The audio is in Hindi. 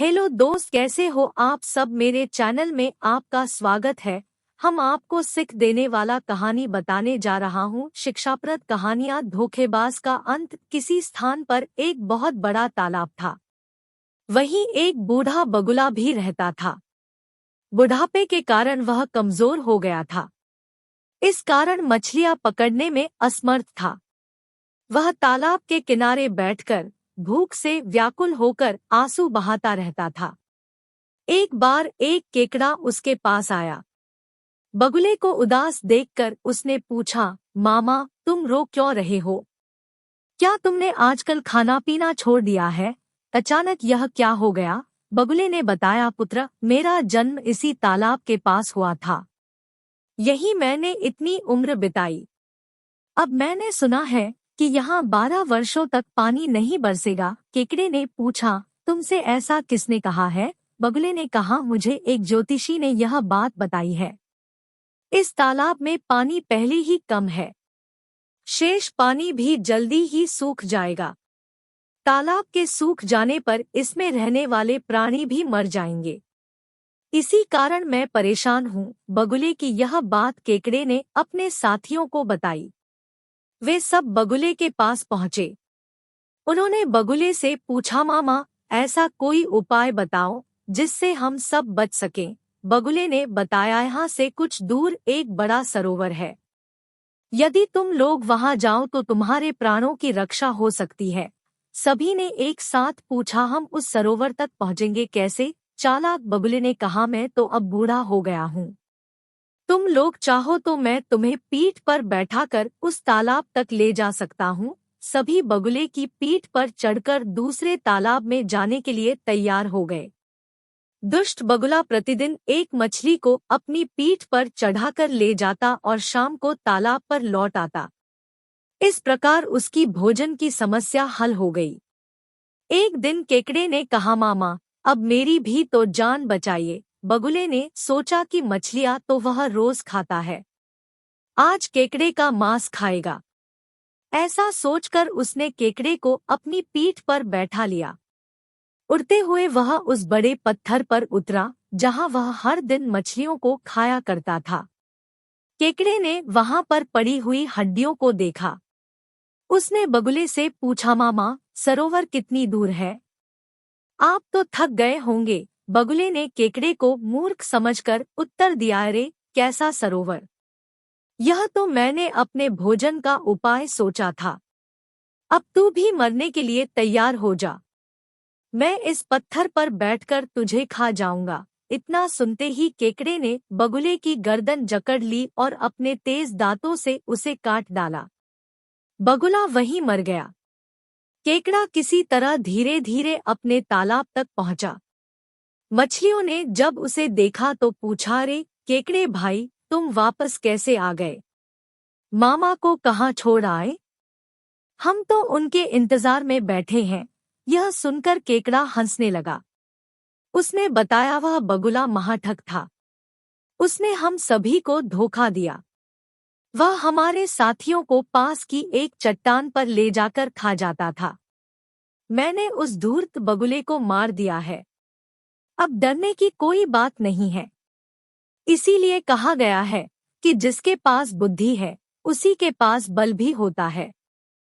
हेलो दोस्त, कैसे हो आप सब। मेरे चैनल में आपका स्वागत है। हम आपको सीख देने वाला कहानी बताने जा रहा हूँ। शिक्षाप्रद कहानियाँ। धोखेबाज का अंत। किसी स्थान पर एक बहुत बड़ा तालाब था। वहीं एक बूढ़ा बगुला भी रहता था। बुढ़ापे के कारण वह कमजोर हो गया था। इस कारण मछलियाँ पकड़ने में असमर्थ था। वह तालाब के किनारे बैठकर भूख से व्याकुल होकर आंसू बहाता रहता था। एक बार एक केकड़ा उसके पास आया। बगुले को उदास देखकर उसने पूछा, मामा, तुम रो क्यों रहे हो? क्या तुमने आजकल खाना पीना छोड़ दिया है? अचानक यह क्या हो गया? बगुले ने बताया, पुत्र, मेरा जन्म इसी तालाब के पास हुआ था। यही मैंने इतनी उम्र बिताई। अब मैंने सुना है कि यहाँ 12 वर्षों तक पानी नहीं बरसेगा। केकड़े ने पूछा, तुमसे ऐसा किसने कहा है? बगुले ने कहा, मुझे एक ज्योतिषी ने यह बात बताई है। इस तालाब में पानी पहले ही कम है। शेष पानी भी जल्दी ही सूख जाएगा। तालाब के सूख जाने पर इसमें रहने वाले प्राणी भी मर जाएंगे। इसी कारण मैं परेशान हूँ। बगुले की यह बात केकड़े ने अपने साथियों को बताई। वे सब बगुले के पास पहुँचे। उन्होंने बगुले से पूछा, मामा, ऐसा कोई उपाय बताओ जिससे हम सब बच सकें। बगुले ने बताया, यहाँ से कुछ दूर एक बड़ा सरोवर है। यदि तुम लोग वहां जाओ तो तुम्हारे प्राणों की रक्षा हो सकती है। सभी ने एक साथ पूछा, हम उस सरोवर तक पहुँचेंगे कैसे? चालाक बगुले ने कहा, मैं तो अब बूढ़ा हो गया हूँ। तुम लोग चाहो तो मैं तुम्हें पीठ पर बैठाकर उस तालाब तक ले जा सकता हूँ। सभी बगुले की पीठ पर चढ़कर दूसरे तालाब में जाने के लिए तैयार हो गए। दुष्ट बगुला प्रतिदिन एक मछली को अपनी पीठ पर चढ़ाकर ले जाता और शाम को तालाब पर लौट आता। इस प्रकार उसकी भोजन की समस्या हल हो गई। एक दिन केकड़े ने कहा, मामा, अब मेरी भी तो जान बचाइए। बगुले ने सोचा कि मछलियाँ तो वह रोज खाता है, आज केकड़े का मांस खाएगा। ऐसा सोचकर उसने केकड़े को अपनी पीठ पर बैठा लिया। उड़ते हुए वह उस बड़े पत्थर पर उतरा जहां वह हर दिन मछलियों को खाया करता था। केकड़े ने वहां पर पड़ी हुई हड्डियों को देखा। उसने बगुले से पूछा, मामा, सरोवर कितनी दूर है? आप तो थक गए होंगे। बगुले ने केकड़े को मूर्ख समझकर उत्तर दिया, अरे कैसा सरोवर, यह तो मैंने अपने भोजन का उपाय सोचा था। अब तू भी मरने के लिए तैयार हो जा। मैं इस पत्थर पर बैठकर तुझे खा जाऊंगा। इतना सुनते ही केकड़े ने बगुले की गर्दन जकड़ ली और अपने तेज दांतों से उसे काट डाला। बगुला वहीं मर गया। केकड़ा किसी तरह धीरे धीरे अपने तालाब तक पहुंचा। मछलियों ने जब उसे देखा तो पूछा, रे केकड़े भाई, तुम वापस कैसे आ गए? मामा को कहाँ छोड़ आए? हम तो उनके इंतजार में बैठे हैं। यह सुनकर केकड़ा हंसने लगा। उसने बताया, वह बगुला महाठग था। उसने हम सभी को धोखा दिया। वह हमारे साथियों को पास की एक चट्टान पर ले जाकर खा जाता था। मैंने उस धूर्त बगुले को मार दिया है। अब डरने की कोई बात नहीं है। इसीलिए कहा गया है कि जिसके पास बुद्धि है उसी के पास बल भी होता है।